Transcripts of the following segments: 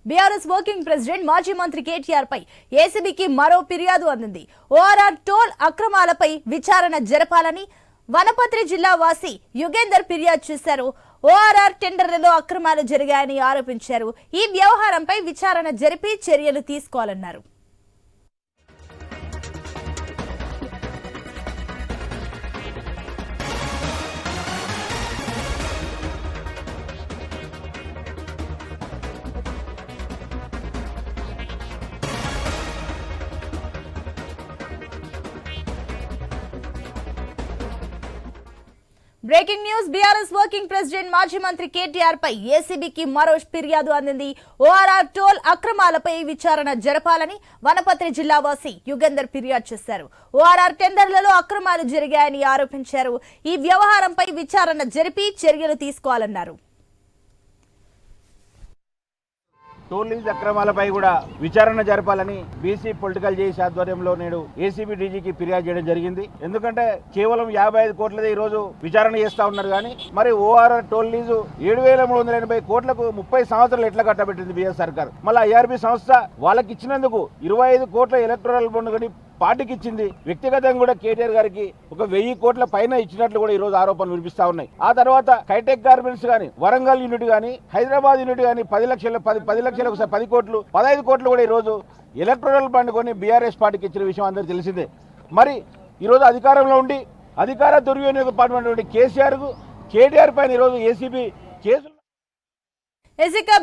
BRS working president మాజీ మంత్రి కేటీఆర్ పై ఏసీబీకి మరో ఫిర్యాదు అందింది. ఓఆర్ఆర్ టోల్ అక్రమాలపై విచారణ జరపాలని వనపర్తి జిల్లా వాసి యుగేందర్ ఫిర్యాదు చేశారు. ఓఆర్ఆర్ టెండర్లలో అక్రమాలు జరిగాయని ఆరోపించారు. ఈ వ్యవహారంపై విచారణ జరిపి చర్యలు తీసుకోవాలన్నారు. Breaking news. BRS working president మాజీ మంత్రి కేటీఆర్ పై ఏసీబీకి మరో ఫిర్యాదు అందింది. ఓఆర్ఆర్ టోల్ అక్రమాలపై విచారణ జరపాలని వనపర్తి జిల్లా వాసి యుగేందర్ ఫిర్యాదు చేశారు. ఓఆర్ఆర్ టెండర్లలో అక్రమాలు జరిగాయని ఆరోపించారు. ఈ వ్యవహారంపై విచారణ జరిపి చర్యలు తీసుకోవాలన్నారు. టోల్ లీజ్ అక్రమాలపై కూడా విచారణ జరపాలని బీసీ పొలిటికల్ జేఏసీ ఆధ్వర్యంలో నేడు ఏసీబీ డీజీకి ఫిర్యాదు చేయడం జరిగింది. ఎందుకంటే కేవలం 55 కోట్లదే ఈ రోజు విచారణ చేస్తా ఉన్నారు. కానీ మరి ఓఆర్ఆర్ టోల్ లీజు 7,380 కోట్లకు 30 సంవత్సరాలు ఎట్లా కట్టబెట్టింది బీఆర్ సర్కార్. మళ్ళీ ఐఆర్బీ సంస్థ వాళ్ళకి ఇచ్చినందుకు 25 కోట్ల ఎలక్టోరల్ బాండ్ కానీ పార్టీకి ఇచ్చింది. వ్యక్తిగతంగా కూడా కేటీఆర్ గారికి 1,000 కోట్ల పైన ఇచ్చినట్లు కూడా ఈ రోజు ఆరోపణలు వినిపిస్తా ఉన్నాయి. ఆ తర్వాత కైటెక్ గార్మెంట్స్ గానీ, వరంగల్ యూనిట్ గానీ, హైదరాబాద్ యూనిట్ గానీ 10 లక్షలకు 10 కోట్లు 15 కోట్లు కూడా ఈ రోజు ఎలక్టోరల్ బాండ్ కొని బీఆర్ఎస్ పార్టీకి ఇచ్చిన విషయం అందరూ తెలిసిందే. మరి ఈ రోజు అధికారంలో ఉండి అధికార దుర్వినియోగ పాల్పడినటువంటి కేటీఆర్ పైన ఈ రోజు ఏసీబీ కేసులు.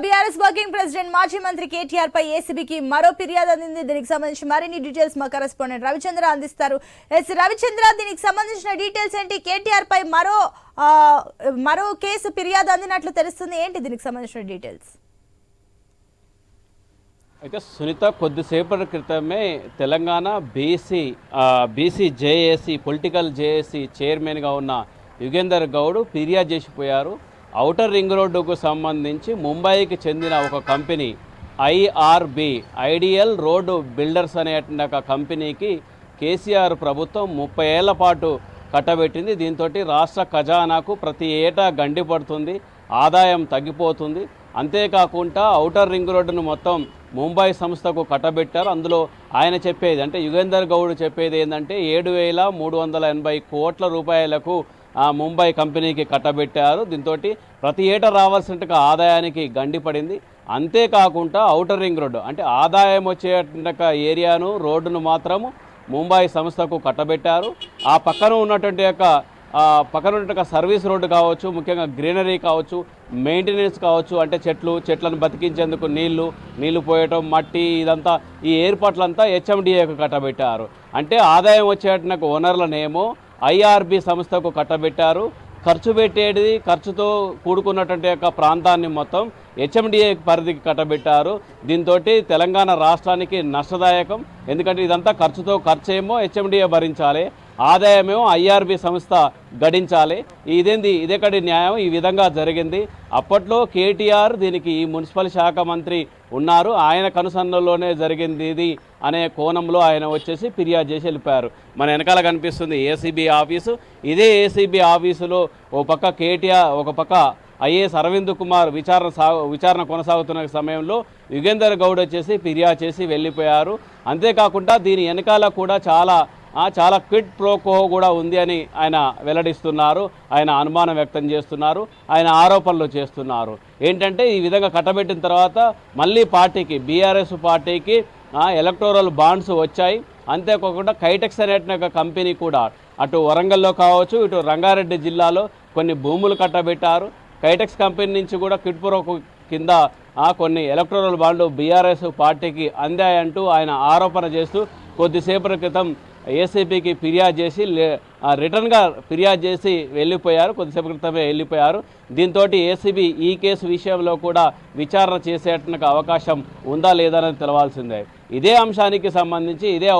బీఆర్ఎస్ వర్కింగ్ ప్రెసిడెంట్ మాజీ మంత్రి కేటీఆర్ పై ఏసీబీకి మరో ఫిర్యాదు అందింది. దీనికి సంబంధించి మరిన్ని డీటెయిల్స్ మా కరెస్పాండెంట్ రవిచంద్ర అందిస్తారు. రవిచంద్ర, దీనికి సంబంధించిన డీటెయిల్స్ ఏంటి? కేటీఆర్ పై మరో కేసు ఫిర్యాదు అందినట్లు తెలుస్తుంది. ఏంటి దీనికి సంబంధించిన డీటెయిల్స్? అయితే సునీత, కొద్దిసేపటి క్రితమే Telangana BC JAC political JAC చైర్మన్గా ఉన్న యుగేందర్ గౌడ్ ఫిర్యాదు చేసిపోయారు. ఔటర్ రింగ్ రోడ్డుకు సంబంధించి ముంబైకి చెందిన ఒక company IRB ideal road builders అనే ఒక కంపెనీకి కేసీఆర్ ప్రభుత్వం 30 ఏళ్ల పాటు కట్టబెట్టింది. దీంతో రాష్ట్ర ఖజానాకు ప్రతి ఏటా గండి పడుతుంది, ఆదాయం తగ్గిపోతుంది. అంతేకాకుండా ఔటర్ రింగ్ రోడ్డును మొత్తం ముంబై సంస్థకు కట్టబెట్టారు. అందులో ఆయన చెప్పేది అంటే యుగేందర్ గౌడ్ చెప్పేది ఏంటంటే 7,380 కోట్ల రూపాయలకు ముంబై కంపెనీకి కట్టబెట్టారు. దీంతో ప్రతి ఏటా రావాల్సిన ఆదాయానికి గండి పడింది. అంతేకాకుండా ఔటర్ రింగ్ రోడ్డు అంటే ఆదాయం వచ్చే ఏరియాను రోడ్డును మాత్రము ముంబై సంస్థకు కట్టబెట్టారు. ఆ పక్కన ఉన్నటువంటి సర్వీస్ రోడ్డు కావచ్చు, ముఖ్యంగా గ్రీనరీ కావచ్చు, మెయింటెనెన్స్ కావచ్చు, అంటే చెట్లను బతికించేందుకు నీళ్లు పోయటం, మట్టి, ఇదంతా ఈ ఏర్పాట్లంతా హెచ్ఎండిఏకు కట్టబెట్టారు. అంటే ఆదాయం వచ్చేట ఓనర్లనేమో ఐఆర్బి సంస్థకు కట్టబెట్టారు. ఖర్చుతో కూడుకున్నటువంటి ప్రాంతాన్ని మొత్తం హెచ్ఎండిఏ పరిధికి కట్టబెట్టారు. దీంతో తెలంగాణ రాష్ట్రానికి నష్టదాయకం. ఎందుకంటే ఇదంతా ఖర్చేమో హెచ్ఎండిఏ భరించాలి, ఆదాయమేమో ఐఆర్బి సంస్థ గడించాలి. ఇదేకడి న్యాయం? ఈ విధంగా జరిగింది. అప్పట్లో కేటీఆర్ దీనికి మున్సిపల్ శాఖ మంత్రి ఉన్నారు, ఆయన కనుసన్నల్లోనే జరిగింది ఇది అనే కోణంలో ఆయన వచ్చేసి ఫిర్యాదు చేసి వెళ్ళిపోయారు. మన వెనకాల కనిపిస్తుంది ఏసీబీ ఆఫీసు. ఇదే ఏసీబీ ఆఫీసులో ఒక పక్క ఐఏఎస్ అరవింద్ కుమార్ విచారణ కొనసాగుతున్న సమయంలో యుగేందర్ గౌడ్ వచ్చేసి ఫిర్యాదు చేసి వెళ్ళిపోయారు. అంతేకాకుండా దీని వెనకాల కూడా చాలా క్విడ్ ప్రోకో కూడా ఉంది అని ఆయన వెల్లడిస్తున్నారు. ఆయన అనుమానం వ్యక్తం చేస్తున్నారు, ఆయన ఆరోపణలు చేస్తున్నారు. ఏంటంటే ఈ విధంగా కట్టబెట్టిన తర్వాత మళ్ళీ బీఆర్ఎస్ పార్టీకి ఎలక్టోరల్ బాండ్స్ వచ్చాయి. అంతేకాకుండా కైటెక్స్ అనే కంపెనీ కూడా అటు వరంగల్లో కావచ్చు, ఇటు రంగారెడ్డి జిల్లాలో కొన్ని భూములు కట్టబెట్టారు. కైటెక్స్ కంపెనీ నుంచి కూడా క్విడ్ ప్రోకో కింద కొన్ని ఎలక్టోరల్ బాండ్లు బీఆర్ఎస్ పార్టీకి అందాయంటూ ఆయన ఆరోపణ చేస్తూ కొద్దిసేపటి క్రితం ఏసీబీకి ఫిర్యాదు చేసి రిటర్న్గా ఫిర్యాదు చేసి కొద్దిసేపు క్రితమే వెళ్ళిపోయారు. దీంతో ఏసీబీ ఈ కేసు విషయంలో కూడా విచారణ చేసేట అవకాశం ఉందా లేదా అనేది తెలవాల్సిందే. ఇదే అంశానికి సంబంధించి ఇదే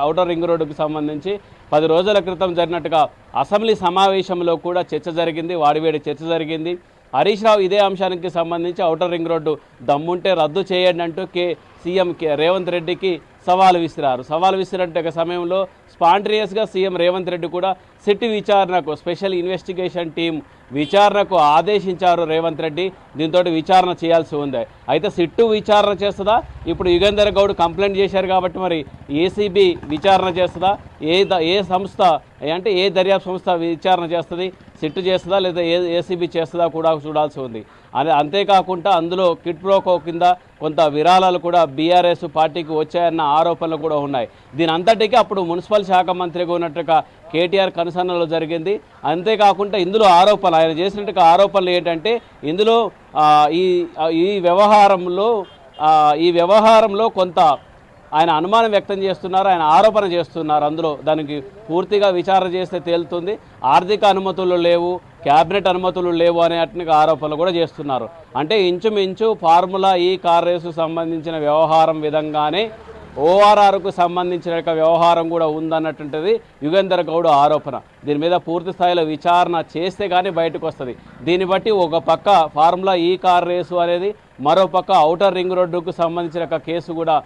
ఔటర్ రింగ్ రోడ్డుకి సంబంధించి 10 రోజుల క్రితం జరిగినట్టుగా అసెంబ్లీ సమావేశంలో కూడా చర్చ జరిగింది, వాడివేడి చర్చ జరిగింది. హరీష్ రావు ఇదే అంశానికి సంబంధించి ఔటర్ రింగ్ రోడ్డు దమ్ముంటే రద్దు చేయండి అంటూ సీఎం రేవంత్ రెడ్డికి సవాలు విసిరినట్టు సమయంలో స్పాంటేనియస్గా సీఎం రేవంత్ రెడ్డి కూడా సిట్ విచారణకు స్పెషల్ ఇన్వెస్టిగేషన్ టీం విచారణకు ఆదేశించారు రేవంత్ రెడ్డి. దీంతో విచారణ చేయాల్సి ఉంది. అయితే సిట్టు విచారణ చేస్తుందా? ఇప్పుడు యుగేందర్ గౌడ్ కంప్లైంట్ చేశారు కాబట్టి మరి ఏసీబీ విచారణ చేస్తుందా? ఏ సంస్థ అంటే ఏ దర్యాప్తు సంస్థ విచారణ చేస్తుంది? సిట్టు చేస్తుందా లేదా ఏసీబీ చేస్తుందా కూడా చూడాల్సి ఉంది. అంతేకాకుండా అందులో కిట్ ప్రోకో కింద కొంత విరాళాలు కూడా బీఆర్ఎస్ పార్టీకి వచ్చాయన్న ఆరోపణలు కూడా ఉన్నాయి. దీని అంతటికీ అప్పుడు మున్సిపల్ శాఖ మంత్రిగా ఉన్నట్టుగా కేటీఆర్ కనుసన్నలో జరిగింది. అంతేకాకుండా ఇందులో ఆరోపణలు ఆయన చేసినట్టుగా ఆరోపణలు ఏంటంటే ఇందులో ఈ వ్యవహారంలో కొంత ఆయన అనుమానం వ్యక్తం చేస్తున్నారు, ఆయన ఆరోపణ చేస్తున్నారు. అందులో దానికి పూర్తిగా విచారణ చేస్తే తేలుతుంది. ఆర్థిక అనుమతులు లేవు, క్యాబినెట్ అనుమతులు లేవు అనేటువంటి ఆరోపణలు కూడా చేస్తున్నారు. అంటే ఇంచుమించు ఫార్ములా ఈ కార్ రేసుకు సంబంధించిన వ్యవహారం విధంగానే ఓఆర్ఆర్కు సంబంధించిన వ్యవహారం కూడా ఉందన్నటువంటిది యుగేందర్ గౌడ్ ఆరోపణ. దీని మీద పూర్తి స్థాయిలో విచారణ చేస్తే కానీ బయటకు వస్తుంది. దీన్ని బట్టి ఒక పక్క ఫార్ములా ఈ కార్ రేసు అనేది, మరో పక్క ఔటర్ రింగ్ రోడ్డుకు సంబంధించిన కేసు కూడా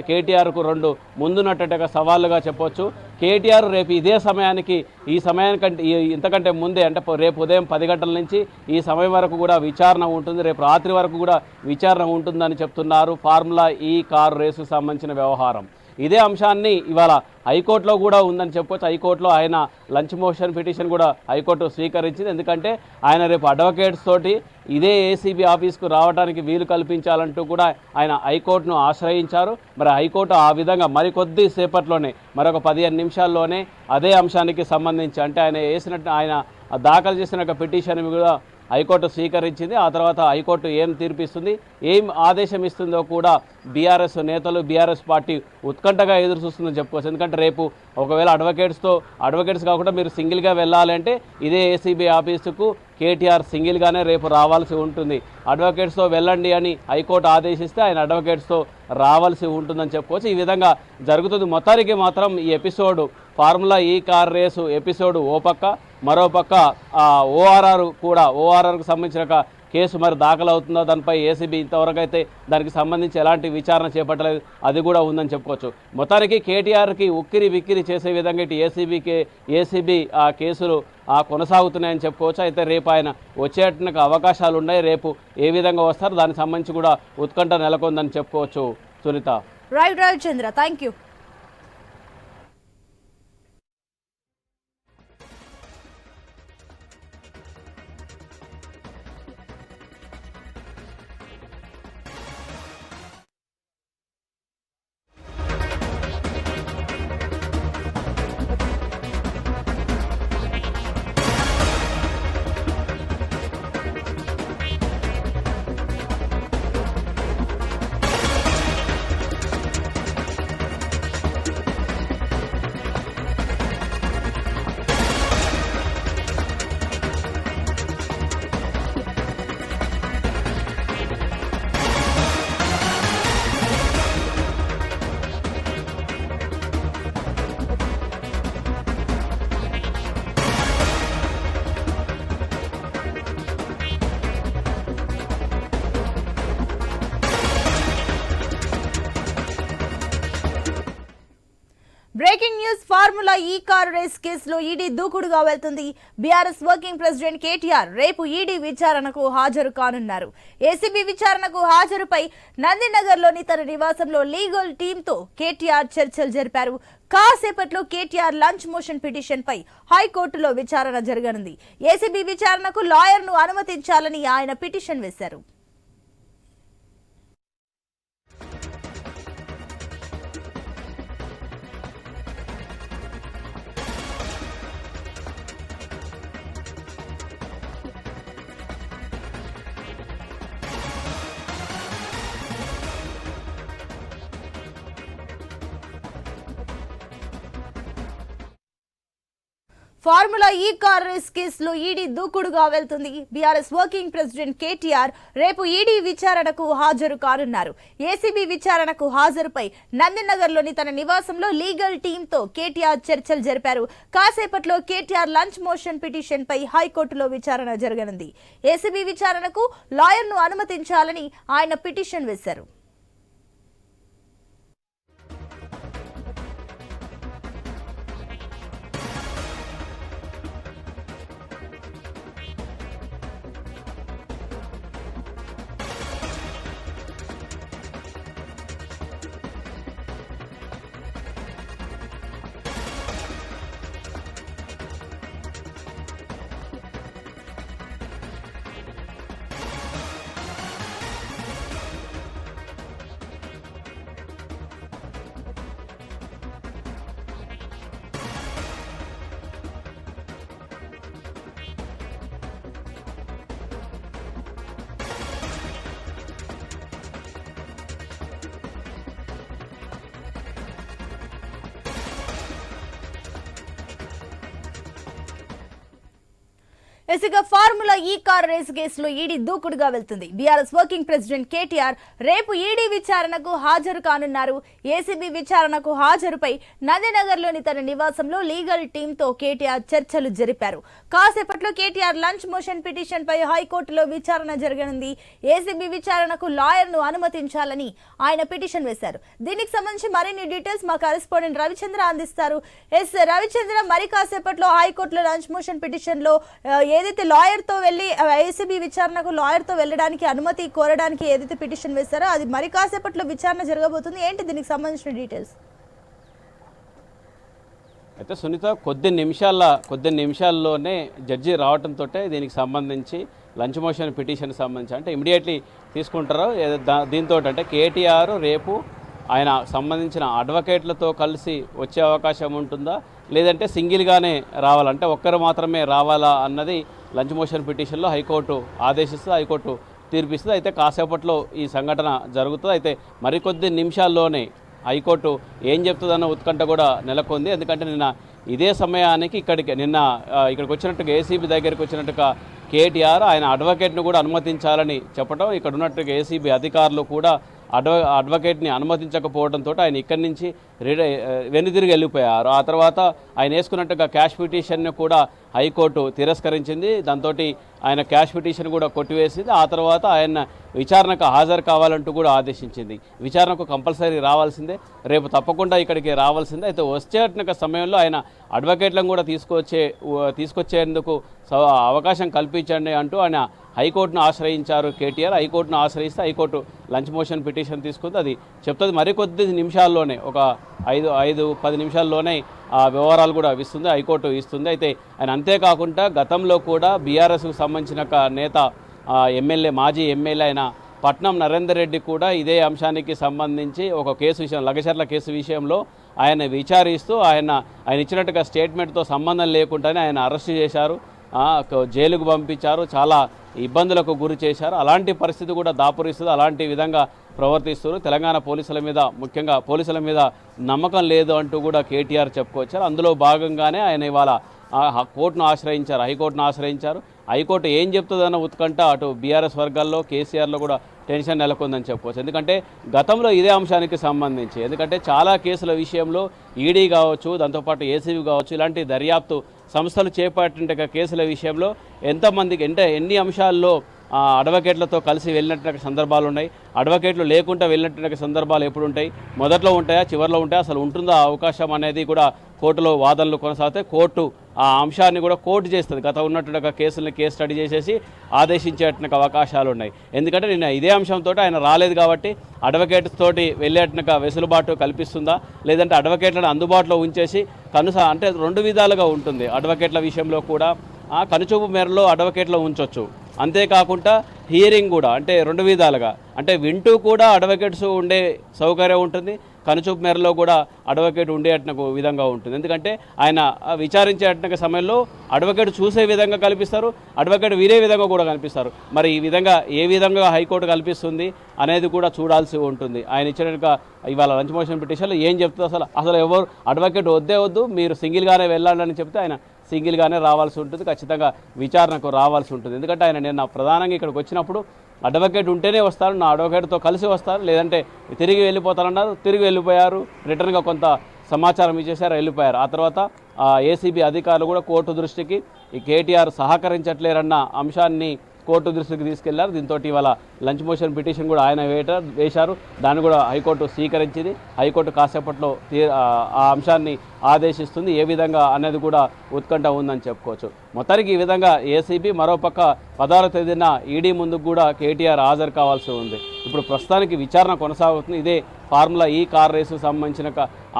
కేటీఆర్కు రెండు ముందున్నట్టుగా సవాళ్ళుగా చెప్పొచ్చు. కేటీఆర్ రేపు ఇదే సమయానికి ఈ సమయానికంటే ఇంతకంటే ముందే అంటే రేపు ఉదయం 10 గంటల నుంచి ఈ సమయం వరకు కూడా విచారణ ఉంటుంది. రేపు రాత్రి వరకు కూడా విచారణ ఉంటుందని చెప్తున్నారు. ఫార్ములా ఈ కారు రేసుకు సంబంధించిన వ్యవహారం ఇదే అంశాన్ని ఇవాళ హైకోర్టులో కూడా ఉందని చెప్పుకోవచ్చు. హైకోర్టులో ఆయన లంచ్ మోషన్ పిటిషన్ కూడా హైకోర్టు స్వీకరించింది. ఎందుకంటే ఆయన రేపు అడ్వకేట్స్ తోటి ఇదే ఏసీబీ ఆఫీస్కు రావడానికి వీలు కల్పించాలంటూ కూడా ఆయన హైకోర్టును ఆశ్రయించారు. మరి హైకోర్టు ఆ విధంగా మరికొద్ది సేపట్లోనే మరొక 15 నిమిషాల్లోనే అదే అంశానికి సంబంధించి అంటే ఆయన దాఖలు చేసిన పిటిషన్ కూడా హైకోర్టు స్వీకరించింది. ఆ తర్వాత హైకోర్టు ఏం తీర్పిస్తుంది, ఏం ఆదేశం ఇస్తుందో కూడా బీఆర్ఎస్ నేతలు, బీఆర్ఎస్ పార్టీ ఉత్కంఠగా ఎదురు చూస్తుందని చెప్పుకోవచ్చు. ఎందుకంటే రేపు ఒకవేళ అడ్వకేట్స్ కాకుండా మీరు సింగిల్గా వెళ్ళాలంటే ఇదే ఏసీబీ ఆఫీసుకు కేటీఆర్ సింగిల్గానే రేపు రావాల్సి ఉంటుంది. అడ్వకేట్స్తో వెళ్ళండి అని హైకోర్టు ఆదేశిస్తే ఆయన అడ్వకేట్స్తో రావాల్సి ఉంటుందని చెప్పుకోవచ్చు. ఈ విధంగా జరుగుతుంది. మొత్తానికి మాత్రం ఈ ఎపిసోడ్ ఫార్ములా ఈ కార్ రేసు ఎపిసోడ్ ఓ పక్క, మరో పక్క ఓఆర్ఆర్కు సంబంధించిన కేసు మరి దాఖలవుతుందో దానిపై ఏసీబీ ఇంతవరకు అయితే దానికి సంబంధించి ఎలాంటి విచారణ చేపట్టలేదు, అది కూడా ఉందని చెప్పుకోవచ్చు. మొత్తానికి కేటీఆర్కి ఉక్కిరి బిక్కిరి చేసే విధంగా ఇటు ఏసీబీ ఆ కేసులు కొనసాగుతున్నాయని చెప్పుకోవచ్చు. అయితే రేపు ఆయన వచ్చేట అవకాశాలు ఉన్నాయి. రేపు ఏ విధంగా వస్తారో దానికి సంబంధించి కూడా ఉత్కంఠ నెలకొందని చెప్పుకోవచ్చు. Sunitha. Right Chandra, thank you. Breaking news. Formula E car race కేసులో ఈడీ దూకుడుగా వెళ్తుంది. బీఆర్ఎస్ వర్కింగ్ ప్రెసిడెంట్ కేటీఆర్ రేపు ఈడీ విచారణకు హాజరు కానున్నారు. ఏసీబీ విచారణకు హాజరుపై నందినగర్లోని తన నివాసంలో లీగల్ టీంతో కేటీఆర్ చర్చలు జరిపారు. కాసేపట్లో కేటీఆర్ లంచ్ మోషన్ పిటిషన్ పై హైకోర్టులో విచారణ జరగనుంది. ఏసీబీ విచారణకు లాయర్ను అనుమతించాలని ఆయన పిటిషన్ వేశారు. ఫార్ములా ఈ కార్ రేస్ కేసులో ఈడీ దూకుడుగా వెళ్తుంది. బీఆర్ఎస్ వర్కింగ్ ప్రెసిడెంట్ కేటీఆర్ రేపు ఈడీ విచారణకు హాజరు కానున్నారు. ఏసీబీ విచారణకు హాజరుపై నందినగర్లోని తన నివాసంలో లీగల్ టీంతో కేటీఆర్ చర్చలు జరిపారు. కాసేపట్లో కేటీఆర్ లంచ్ మోషన్ పిటిషన్ పై హైకోర్టులో విచారణ జరగనుంది. ఏసీబీ విచారణకు లాయర్ను అనుమతించాలని ఆయన పిటిషన్ వేశారు. ఇసుక ఫార్ములా ఈ కార్ రేసు కేసులో ఈడీ దూకుడుగా వెళ్తుంది. బీఆర్ఎస్ వర్కింగ్ ప్రెసిడెంట్ కేటీఆర్ రేపు ఈడీ విచారణకు హాజరు కానున్నారు. ఏసీబీ విచారణకు హాజరుపై నందినగర్లోని తన నివాసంలో లీగల్ టీంతో కేటీఆర్ చర్చలు జరిపారు. కాసేపట్లో కేటీఆర్ లంచ్ మోషన్ పిటిషన్ పై హైకోర్టులో విచారణ జరగనుంది. ఏసీబీ విచారణకు లాయర్ను అనుమతించాలని ఆయన పిటిషన్ వేశారు. దీనికి సంబంధించి మరిన్ని డీటెయిల్స్ మా కరెస్పాండెంట్ రవిచంద్ర అందిస్తారు. ఎస్ రవిచంద్ర, మరి కాసేపట్లో హైకోర్టులో లంచ్ మోషన్ పిటిషన్ లో ఏదైతే లాయర్ తో వెళ్లి ఏసీబీ విచారణకు లాయర్ తో వెళ్ళడానికి అనుమతి కోరడానికి ఏదైతే పిటిషన్ వేశారో అది మరి కాసేపట్లో విచారణ జరగబోతుంది. ఏంటి దీనికి సంబంధించిన డీటెయిల్స్? అయితే సునీత, కొద్ది నిమిషాల్లోనే జడ్జి రావడంతో దీనికి సంబంధించి లంచ్ మోషన్ పిటిషన్ సంబంధించి అంటే ఇమీడియట్లీ తీసుకుంటారు. దీంతో అంటే కేటీఆర్ రేపు ఆయన సంబంధించిన అడ్వకేట్లతో కలిసి వచ్చే అవకాశం ఉంటుందా, లేదంటే సింగిల్గానే రావాలంటే ఒక్కరు మాత్రమే రావాలా అన్నది లంచ్ మోషన్ పిటిషన్లో హైకోర్టు ఆదేశిస్తుంది, హైకోర్టు తీర్పిస్తుంది. అయితే కాసేపట్లో ఈ సంఘటన జరుగుతుంది. అయితే మరికొద్ది నిమిషాల్లోనే హైకోర్టు ఏం చెప్తుందన్న ఉత్కంఠ కూడా నెలకొంది. ఎందుకంటే నిన్న ఇదే సమయానికి ఇక్కడికి వచ్చినట్టుగా ఏసీబీ దగ్గరికి వచ్చినట్టుగా కేటీఆర్ ఆయన అడ్వకేట్ను కూడా అనుమతించాలని చెప్పడం, ఇక్కడ ఉన్నట్టుగా ఏసీబీ అధికారులు కూడా అడ్వకేట్ని అనుమతించకపోవడంతో ఆయన ఇక్కడి నుంచి వెనుదిరిగి వెళ్ళిపోయారు. ఆ తర్వాత ఆయన వేసుకున్నట్టుగా క్యాష్ పిటిషన్ను కూడా హైకోర్టు తిరస్కరించింది. దాంతో ఆయన క్యాష్ పిటిషన్ కూడా కొట్టివేసింది. ఆ తర్వాత ఆయన విచారణకు హాజరు కావాలంటూ కూడా ఆదేశించింది. విచారణకు కంపల్సరీ రావాల్సిందే, రేపు తప్పకుండా ఇక్కడికి రావాల్సిందే. అయితే వచ్చేట సమయంలో ఆయన అడ్వకేట్లను కూడా తీసుకొచ్చేందుకు అవకాశం కల్పించండి అంటూ ఆయన హైకోర్టును ఆశ్రయించారు కేటీఆర్. హైకోర్టును ఆశ్రయిస్తే హైకోర్టు లంచ్ మోషన్ పిటిషన్ తీసుకుంది. అది చెప్తుంది మరికొద్ది నిమిషాల్లోనే, ఒక 5-10 నిమిషాల్లోనే ఆ వివరాలు కూడా హైకోర్టు ఇస్తుంది. అయితే ఆయన అంతేకాకుండా గతంలో కూడా బీఆర్ఎస్కు సంబంధించిన నేత మాజీ ఎమ్మెల్యే అయిన పట్నం నరేందర్ రెడ్డి కూడా ఇదే అంశానికి సంబంధించి ఒక లగచర్ల కేసు విషయంలో ఆయన విచారిస్తూ ఆయన ఇచ్చినట్టుగా స్టేట్మెంట్తో సంబంధం లేకుండానే ఆయన అరెస్టు చేశారు, జైలుకు పంపించారు, చాలా ఇబ్బందులకు గురి చేశారు. అలాంటి పరిస్థితి కూడా దాపురిస్తుంది. అలాంటి విధంగా ప్రవర్తిస్తారు. తెలంగాణ ముఖ్యంగా పోలీసుల మీద నమ్మకం లేదు అంటూ కూడా కేటీఆర్ చెప్పుకొచ్చారు. అందులో భాగంగానే ఆయన ఇవాళ హైకోర్టును ఆశ్రయించారు. హైకోర్టు ఏం చెప్తుందన్న ఉత్కంఠ అటు బీఆర్ఎస్ వర్గాల్లో కేసీఆర్లో కూడా టెన్షన్ నెలకొందని చెప్పుకోవచ్చు. ఎందుకంటే గతంలో ఇదే అంశానికి సంబంధించి చాలా కేసుల విషయంలో ఈడీ కావచ్చు, దాంతోపాటు ఏసీబీ కావచ్చు, ఇలాంటి దర్యాప్తు సంస్థలు చేపట్టిన కేసుల విషయంలో ఎన్ని అంశాల్లో అడ్వకేట్లతో కలిసి వెళ్ళినట్టు సందర్భాలు ఉన్నాయి, అడ్వకేట్లు లేకుండా వెళ్ళినట్టు సందర్భాలు ఎప్పుడు ఉంటాయి, మొదట్లో ఉంటాయా చివరిలో ఉంటాయా, అసలు ఉంటుందా అవకాశం అనేది కూడా కోర్టులో వాదనలు కొనసాగితే కోర్టు ఆ అంశాన్ని కూడా కోర్టు చేస్తుంది. గత ఉన్నట్టుగా కేసుల్ని కేసు స్టడీ చేసేసి ఆదేశించేట అవకాశాలు ఉన్నాయి. ఎందుకంటే నిన్న ఇదే అంశంతో ఆయన రాలేదు కాబట్టి అడ్వకేట్స్ తోటి వెళ్ళేటట్టుగా వెసులుబాటు కల్పిస్తుందా, లేదంటే అడ్వకేట్లను అందుబాటులో ఉంచేసి అంటే 2 విధాలుగా ఉంటుంది. అడ్వకేట్ల విషయంలో కూడా కనుచూపు మేరలో అడ్వకేట్లో ఉంచవచ్చు. అంతేకాకుండా హియరింగ్ కూడా అంటే 2 విధాలుగా అంటే వింటూ కూడా అడ్వకేట్స్ ఉండే సౌకర్యం ఉంటుంది, కనుచూపు మేరలో కూడా అడ్వకేట్ ఉండేట విధంగా ఉంటుంది. ఎందుకంటే ఆయన విచారించేట సమయంలో అడ్వకేట్ చూసే విధంగా కల్పిస్తారు, అడ్వకేట్ వీరే విధంగా కూడా కల్పిస్తారు. మరి ఈ విధంగా ఏ విధంగా హైకోర్టు కల్పిస్తుంది అనేది కూడా చూడాల్సి ఉంటుంది. ఆయన ఇచ్చినట్టుగా ఇవాళ లంచ్ మోషన్ పిటిషన్లో ఏం చెప్తుంది, అసలు ఎవరు అడ్వకేట్ వద్దు మీరు సింగిల్గానే వెళ్ళాలని చెప్తే ఆయన సింగిల్గానే రావాల్సి ఉంటుంది, ఖచ్చితంగా విచారణకు రావాల్సి ఉంటుంది. ఎందుకంటే ఆయన నిన్న ప్రధానంగా ఇక్కడికి వచ్చినప్పుడు అడ్వకేట్ ఉంటేనే వస్తారు, నా అడ్వకేట్తో కలిసి వస్తారు, లేదంటే తిరిగి వెళ్ళిపోతారన్నారు, తిరిగి వెళ్ళిపోయారు, రిటర్న్గా కొంత సమాచారం ఇచ్చేసారు, వెళ్ళిపోయారు. ఆ తర్వాత ఏసీబీ అధికారులు కూడా కోర్టు దృష్టికి ఈ కేటీఆర్ సహకరించట్లేరన్న అంశాన్ని కోర్టు దృష్టికి తీసుకెళ్లారు. దీంతో ఇవాళ లంచ్ మోషన్ పిటిషన్ కూడా ఆయన వేశారు, దాన్ని కూడా హైకోర్టు స్వీకరించింది. హైకోర్టు కాసేపట్లో ఆ అంశాన్ని ఆదేశిస్తుంది. ఏ విధంగా అనేది కూడా ఉత్కంఠ ఉందని చెప్పుకోవచ్చు. మొత్తానికి ఈ విధంగా ఏసీబీ మరోపక్క 16వ తేదీన ఈడీ ముందుకు కూడా కేటీఆర్ హాజరు కావాల్సి ఉంది. ఇప్పుడు ప్రస్తుతానికి విచారణ కొనసాగుతుంది. ఇదే ఫార్ములా ఈ కార్ రేసుకు సంబంధించిన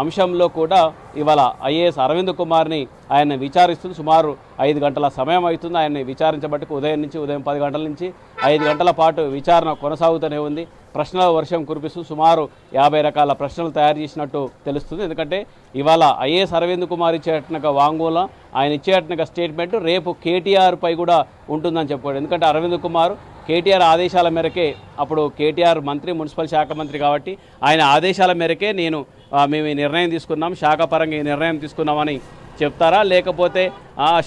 అంశంలో కూడా ఇవాళ ఐఏఎస్ అరవింద్ కుమార్ని ఆయన విచారిస్తుంది. సుమారు 5 గంటల సమయం అవుతుంది ఆయన్ని విచారించబట్టి. ఉదయం 10 గంటల నుంచి 5 గంటల పాటు విచారణ కొనసాగుతూనే ఉంది. ప్రశ్నల వర్షం కురిపిస్తూ సుమారు 50 రకాల ప్రశ్నలు తయారు చేసినట్టు తెలుస్తుంది. ఎందుకంటే ఇవాళ ఐఏఎస్ అరవింద్ కుమార్ ఇచ్చేటట్టుగా వాంగ్మూలం, ఆయన ఇచ్చేటట్టుగా స్టేట్మెంట్ రేపు కేటీఆర్ పై కూడా ఉంటుందని చెప్పుకోండి. ఎందుకంటే అరవింద్ కుమార్ కేటీఆర్ ఆదేశాల మేరకే, అప్పుడు కేటీఆర్ మున్సిపల్ శాఖ మంత్రి కాబట్టి ఆయన ఆదేశాల మేరకే మేము ఈ నిర్ణయం తీసుకున్నాం, శాఖ పరంగా ఈ నిర్ణయం తీసుకున్నామని చెప్తారా, లేకపోతే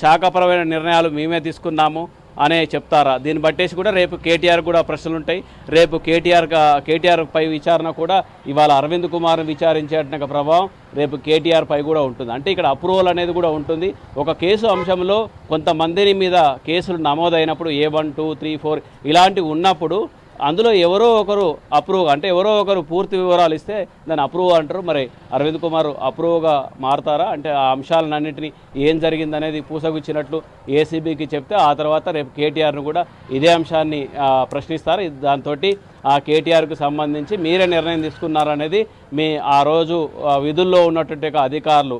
శాఖపరమైన నిర్ణయాలు మేమే తీసుకున్నాము అనే చెప్తారా? దీన్ని బట్టేసి కూడా రేపు కేటీఆర్ కూడా ప్రశ్నలు ఉంటాయి. రేపు కేటీఆర్ పై విచారణ కూడా ఇవాళ అరవింద్ కుమార్ని విచారించేట ప్రభావం రేపు కేటీఆర్ పై కూడా ఉంటుంది. అంటే ఇక్కడ అప్రూవల్ అనేది కూడా ఉంటుంది. ఒక కేసు అంశంలో కొంతమందిని మీద కేసులు నమోదైనప్పుడు A1, 2, 3, 4 ఇలాంటివి ఉన్నప్పుడు అందులో ఎవరో ఒకరు అప్రూవ్, అంటే ఎవరో ఒకరు పూర్తి వివరాలు ఇస్తే దాన్ని అప్రూవ్ అంటారు. మరి అరవింద్ కుమార్ అప్రూవ్గా మారతారా? అంటే ఆ అంశాలన్నింటినీ ఏం జరిగిందనేది పూసగుచ్చినట్లు ఏసీబీకి చెప్తే ఆ తర్వాత రేపు కేటీఆర్ను కూడా ఇదే అంశాన్ని ప్రశ్నిస్తారు. దాంతో ఆ కేటీఆర్కు సంబంధించి మీరే నిర్ణయం తీసుకున్నారనేది మీ ఆ రోజు విధుల్లో ఉన్నటువంటి అధికారులు,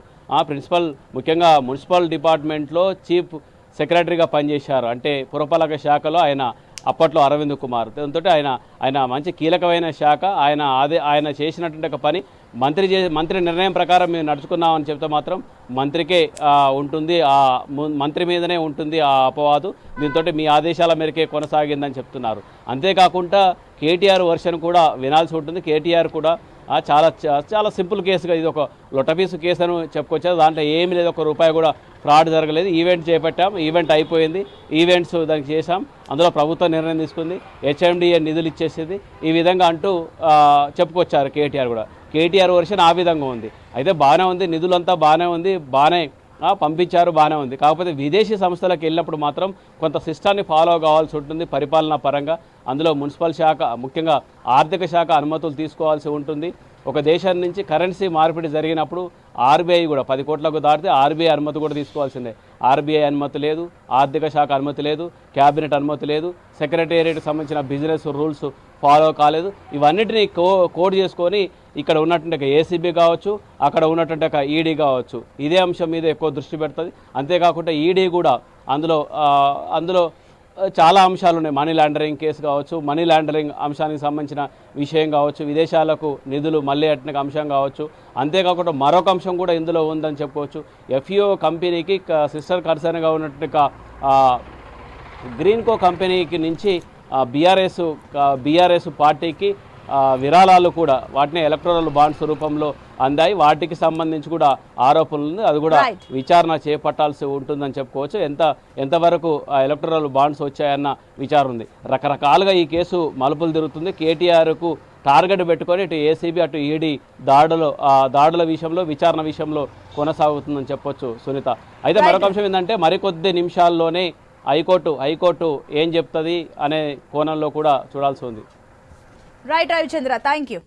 ప్రిన్సిపల్, ముఖ్యంగా మున్సిపల్ డిపార్ట్మెంట్లో చీఫ్ సెక్రటరీగా పనిచేశారు. అంటే పురపాలక శాఖలో ఆయన అప్పట్లో అరవింద్ కుమార్. దాంతో ఆయన మంచి కీలకమైన శాఖ. ఆయన చేసినటువంటి ఒక పని మంత్రి నిర్ణయం ప్రకారం మేము నడుచుకున్నామని చెప్తే మాత్రం మంత్రికే ఉంటుంది, మంత్రి మీదనే ఉంటుంది ఆ అపవాదు. దీంతో మీ ఆదేశాల మేరకే కొనసాగిందని చెప్తున్నారు. అంతేకాకుండా కేటీఆర్ వర్షన్ కూడా వినాల్సి ఉంటుంది. కేటీఆర్ కూడా చాలా సింపుల్ కేసుగా ఇది ఒక లొటపీసు కేసు అని చెప్పుకొచ్చారు. దాంట్లో ఏమీ లేదు, ఒక రూపాయి కూడా ఫ్రాడ్ జరగలేదు. ఈవెంట్ చేపట్టాం, ఈవెంట్ అయిపోయింది, ఈవెంట్స్ దానికి చేశాం, అందులో ప్రభుత్వం నిర్ణయం తీసుకుంది, HMDA నిధులు ఇచ్చేసేది, ఈ విధంగా అంటూ చెప్పుకొచ్చారు కేటీఆర్ కూడా. కేటీఆర్ వర్షన్ ఆ విధంగా ఉంది. అయితే బాగానే ఉంది, నిధులంతా బాగానే ఉంది, బాగానే పంపించారు, బాగానే ఉంది. కాకపోతే విదేశీ సంస్థలకు వెళ్ళినప్పుడు మాత్రం కొంత సిస్టాన్ని ఫాలో కావాల్సి ఉంటుంది పరిపాలనా పరంగా. అందులో మున్సిపల్ శాఖ, ముఖ్యంగా ఆర్థిక శాఖ అనుమతులు తీసుకోవాల్సి ఉంటుంది. ఒక దేశం నుంచి కరెన్సీ మార్పిడి జరిగినప్పుడు RBI కూడా 10 కోట్లకు దాటితే RBI అనుమతి కూడా తీసుకోవాల్సిందే. RBI అనుమతి లేదు, ఆర్థిక శాఖ అనుమతి లేదు, క్యాబినెట్ అనుమతి లేదు, సెక్రటేరియట్కి సంబంధించిన బిజినెస్ రూల్స్ ఫాలో కాలేదు. ఇవన్నిటినీ కోడ్ చేసుకొని ఇక్కడ ఉన్నటువంటి ఏసీబీ కావచ్చు, అక్కడ ఉన్నటువంటి ఈడీ కావచ్చు, ఇదే అంశం మీద ఎక్కువ దృష్టి పెడుతుంది. అంతేకాకుండా ఈడీ కూడా అందులో చాలా అంశాలు ఉన్నాయి. మనీ లాండరింగ్ కేసు కావచ్చు, మనీ లాండరింగ్ అంశానికి సంబంధించిన విషయం కావచ్చు, విదేశాలకు నిధులు మళ్ళీ అట్టిన అంశం కావచ్చు. అంతేకాకుండా మరొక అంశం కూడా ఇందులో ఉందని చెప్పుకోవచ్చు. FEO కంపెనీకి సిస్టర్ కన్సర్న్గా ఉన్నటువంటి గ్రీన్కో కంపెనీకి నుంచి బీఆర్ఎస్ పార్టీకి విరాళాలు కూడా, వాటిని ఎలక్టోరల్ బాండ్స్ రూపంలో అందాయి. వాటికి సంబంధించి కూడా ఆరోపణలు ఉంది. అది కూడా విచారణ చేపట్టాల్సి ఉంటుందని చెప్పుకోవచ్చు. ఎంతవరకు ఎలక్టోరల్ బాండ్స్ వచ్చాయన్న విచారణ ఉంది. రకరకాలుగా ఈ కేసు మలుపులు తిరుగుతుంది. కేటీఆర్కు టార్గెట్ పెట్టుకొని ఇటు ఏసీబీ అటు ఈడీ దాడుల విషయంలో, విచారణ విషయంలో కొనసాగుతుందని చెప్పొచ్చు సునీత. అయితే మరొక అంశం ఏంటంటే మరికొద్ది నిమిషాల్లోనే హైకోర్టు ఏం చెప్తుంది అనే కోణంలో కూడా చూడాల్సి ఉంది. Right Ravichandra, thank you.